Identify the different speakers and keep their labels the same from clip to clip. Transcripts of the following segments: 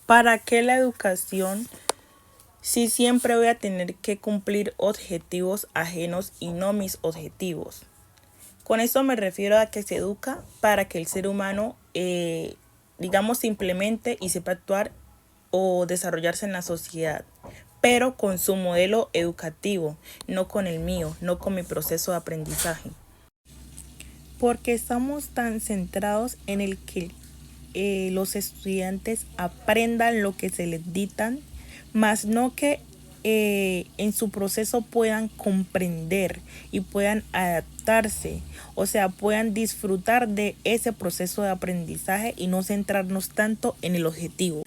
Speaker 1: ¿Para qué la educación si siempre voy a tener que cumplir objetivos ajenos y no mis objetivos? Con esto me refiero a que se educa para que el ser humano, digamos, simplemente y sepa actuar o desarrollarse en la sociedad, pero con su modelo educativo, no con el mío, no con mi proceso de aprendizaje. Porque estamos tan centrados en el que los estudiantes aprendan lo que se les dictan, más no que en su proceso puedan comprender y puedan adaptarse, o sea, puedan disfrutar de ese proceso de aprendizaje y no centrarnos tanto en el objetivo.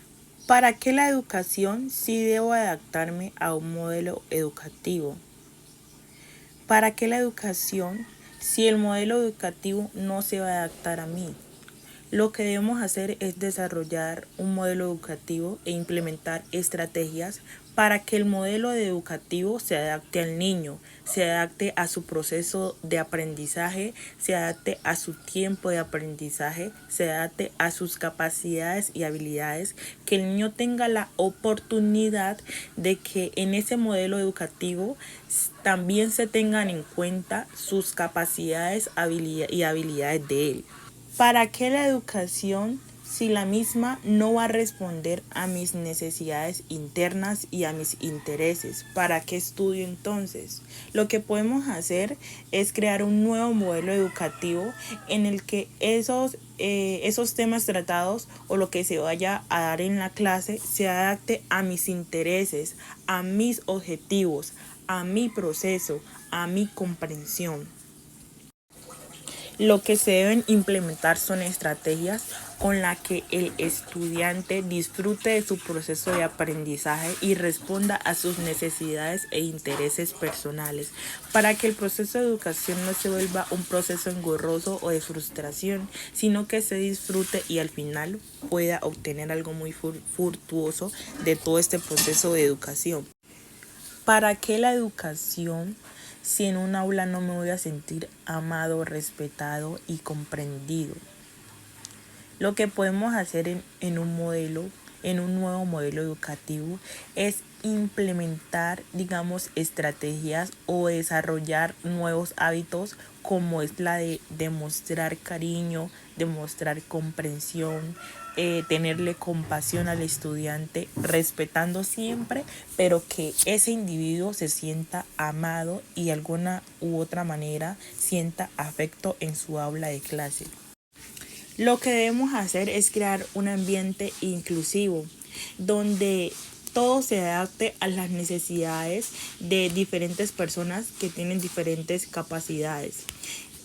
Speaker 1: ¿Para qué la educación si debo adaptarme a un modelo educativo? ¿Para qué la educación si el modelo educativo no se va a adaptar a mí? Lo que debemos hacer es desarrollar un modelo educativo e implementar estrategias para que el modelo educativo se adapte al niño, se adapte a su proceso de aprendizaje, se adapte a su tiempo de aprendizaje, se adapte a sus capacidades y habilidades, que el niño tenga la oportunidad de que en ese modelo educativo también se tengan en cuenta sus capacidades y habilidades de él. ¿Para qué la educación si la misma no va a responder a mis necesidades internas y a mis intereses? ¿Para qué estudio entonces? Lo que podemos hacer es crear un nuevo modelo educativo en el que esos temas tratados o lo que se vaya a dar en la clase se adapte a mis intereses, a mis objetivos, a mi proceso, a mi comprensión. Lo que se deben implementar son estrategias con las que el estudiante disfrute de su proceso de aprendizaje y responda a sus necesidades e intereses personales, para que el proceso de educación no se vuelva un proceso engorroso o de frustración, sino que se disfrute y al final pueda obtener algo muy fructuoso de todo este proceso de educación. ¿Para qué la educación si en un aula no me voy a sentir amado, respetado y comprendido? Lo que podemos hacer en un nuevo modelo educativo, es implementar, digamos, estrategias o desarrollar nuevos hábitos como es la de demostrar cariño, demostrar comprensión, tenerle compasión al estudiante, respetando siempre, pero que ese individuo se sienta amado y de alguna u otra manera sienta afecto en su aula de clase. Lo que debemos hacer es crear un ambiente inclusivo donde todo se adapte a las necesidades de diferentes personas que tienen diferentes capacidades.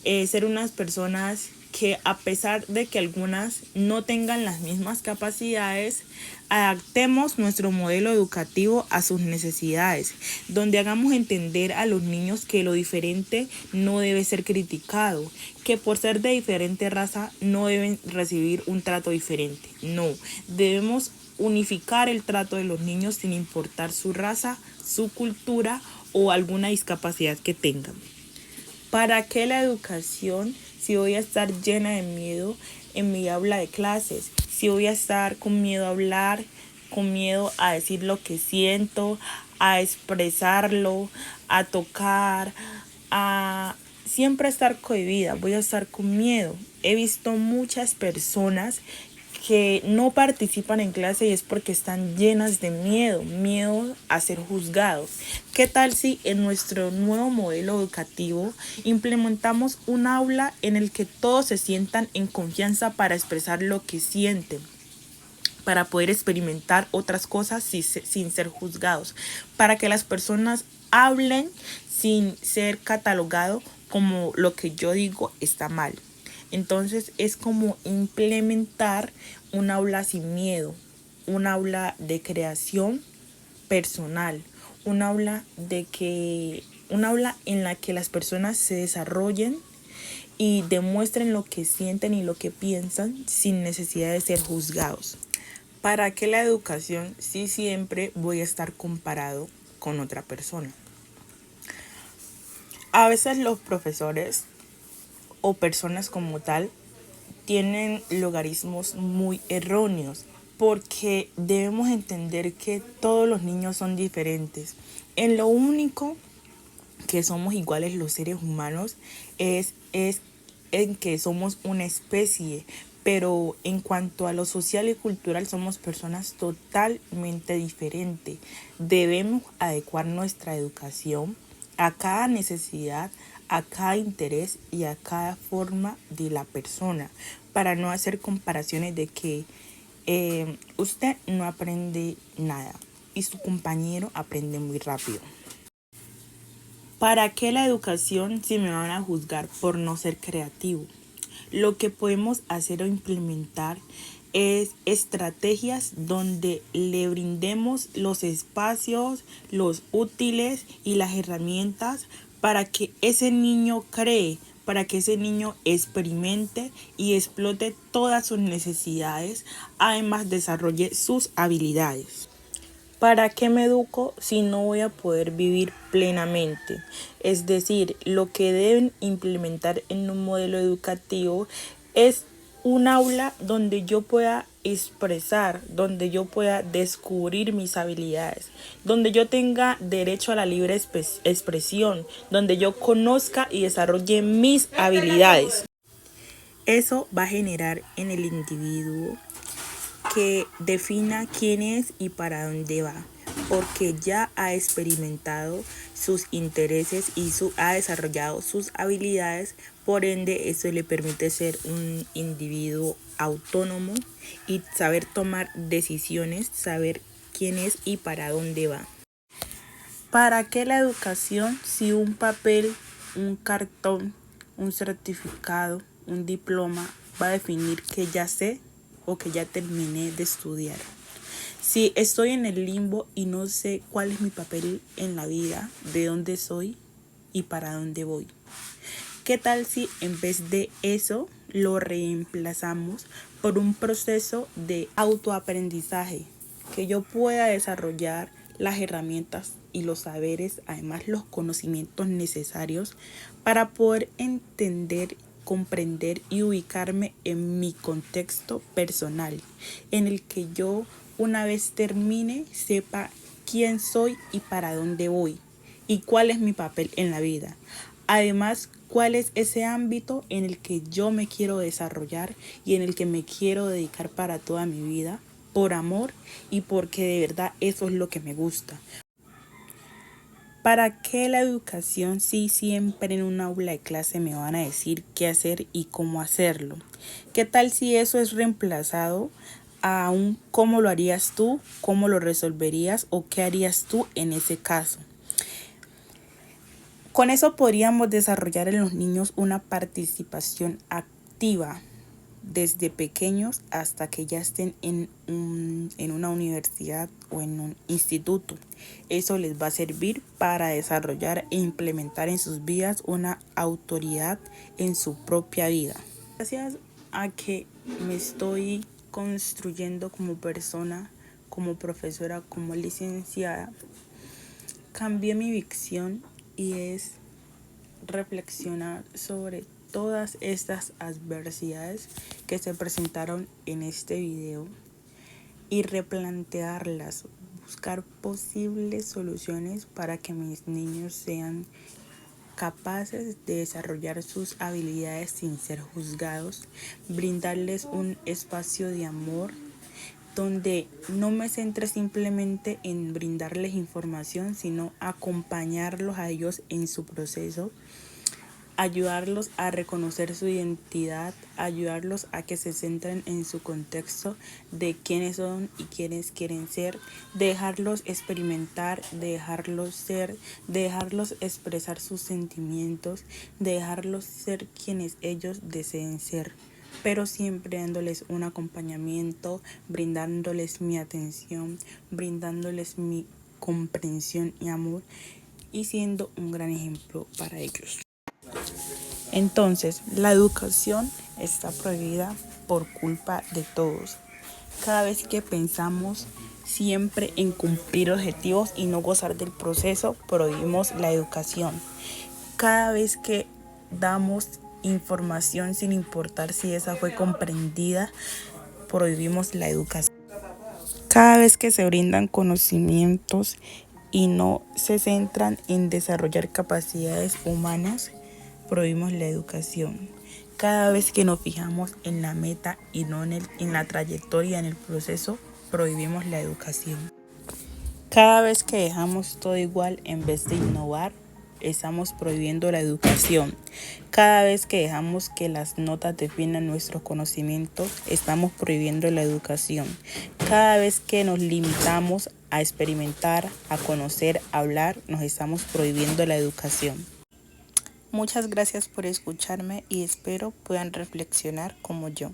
Speaker 1: Ser unas personas que a pesar de que algunas no tengan las mismas capacidades, adaptemos nuestro modelo educativo a sus necesidades, donde hagamos entender a los niños que lo diferente no debe ser criticado, que por ser de diferente raza no deben recibir un trato diferente. No, debemos unificar el trato de los niños sin importar su raza, su cultura o alguna discapacidad que tengan. ¿Para qué la educación si voy a estar llena de miedo en mi aula de clases? Si voy a estar con miedo a hablar, con miedo a decir lo que siento, a expresarlo, a tocar, a siempre estar cohibida, voy a estar con miedo. He visto muchas personas que no participan en clase y es porque están llenas de miedo, miedo a ser juzgados. ¿Qué tal si en nuestro nuevo modelo educativo implementamos un aula en el que todos se sientan en confianza para expresar lo que sienten, para poder experimentar otras cosas sin ser juzgados, para que las personas hablen sin ser catalogado como lo que yo digo está mal? Entonces es como implementar un aula sin miedo, un aula de creación personal, un aula en la que las personas se desarrollen y demuestren lo que sienten y lo que piensan sin necesidad de ser juzgados. ¿Para qué la educación si siempre voy a estar comparado con otra persona? A veces los profesores o personas como tal tienen logaritmos muy erróneos. porque debemos entender que todos los niños son diferentes. En lo único que somos iguales los seres humanos es en que somos una especie, pero en cuanto a lo social y cultural somos personas totalmente diferentes. Debemos adecuar nuestra educación a cada necesidad, a cada interés y a cada forma de la persona, para no hacer comparaciones de que usted no aprende nada y su compañero aprende muy rápido. ¿Para qué la educación si me van a juzgar por no ser creativo? Lo que podemos hacer o implementar es estrategias donde le brindemos los espacios, los útiles y las herramientas para que ese niño cree, para que ese niño experimente y explote todas sus necesidades, además desarrolle sus habilidades. ¿Para qué me educo si no voy a poder vivir plenamente? Es decir, lo que deben implementar en un modelo educativo es un aula donde yo pueda expresar, donde yo pueda descubrir mis habilidades, donde yo tenga derecho a la libre expresión, donde yo conozca y desarrolle mis habilidades. Eso va a generar en el individuo que defina quién es y para dónde va, porque ya ha experimentado sus intereses y ha desarrollado sus habilidades. Por ende, eso le permite ser un individuo autónomo y saber tomar decisiones, saber quién es y para dónde va. ¿Para qué la educación si un papel, un cartón, un certificado, un diploma va a definir que ya sé o que ya terminé de estudiar? Si estoy en el limbo y no sé cuál es mi papel en la vida, de dónde soy y para dónde voy. ¿Qué tal si en vez de eso lo reemplazamos por un proceso de autoaprendizaje? Que yo pueda desarrollar las herramientas y los saberes, además los conocimientos necesarios para poder entender, comprender y ubicarme en mi contexto personal, en el que yo una vez termine sepa quién soy y para dónde voy y cuál es mi papel en la vida. Además, cuál es ese ámbito en el que yo me quiero desarrollar y en el que me quiero dedicar para toda mi vida, por amor y porque de verdad eso es lo que me gusta. ¿Para qué la educación si siempre en un aula de clase me van a decir qué hacer y cómo hacerlo? ¿Qué tal si eso es reemplazado a un cómo lo harías tú, cómo lo resolverías o qué harías tú en ese caso? Con eso podríamos desarrollar en los niños una participación activa desde pequeños hasta que ya estén en una universidad o en un instituto. Eso les va a servir para desarrollar e implementar en sus vidas una autoridad en su propia vida. Gracias a que me estoy construyendo como persona, como profesora, como licenciada, cambié mi visión y es reflexionar sobre todas estas adversidades que se presentaron en este video y replantearlas, buscar posibles soluciones para que mis niños sean capaces de desarrollar sus habilidades sin ser juzgados, brindarles un espacio de amor donde no me centre simplemente en brindarles información, sino acompañarlos a ellos en su proceso, ayudarlos a reconocer su identidad, ayudarlos a que se centren en su contexto de quiénes son y quiénes quieren ser, dejarlos experimentar, dejarlos ser, dejarlos expresar sus sentimientos, dejarlos ser quienes ellos deseen ser, pero siempre dándoles un acompañamiento, brindándoles mi atención, brindándoles mi comprensión y amor y siendo un gran ejemplo para ellos. Entonces, la educación está prohibida por culpa de todos. Cada vez que pensamos siempre en cumplir objetivos y no gozar del proceso, prohibimos la educación. Cada vez que damos información sin importar si esa fue comprendida, prohibimos la educación. Cada vez que se brindan conocimientos y no se centran en desarrollar capacidades humanas, prohibimos la educación. Cada vez que nos fijamos en la meta y no en la trayectoria, en el proceso, prohibimos la educación. Cada vez que dejamos todo igual en vez de innovar, estamos prohibiendo la educación. Cada vez que dejamos que las notas definan nuestros conocimientos, estamos prohibiendo la educación. Cada vez que nos limitamos a experimentar, a conocer, a hablar, nos estamos prohibiendo la educación. Muchas gracias por escucharme y espero puedan reflexionar como yo.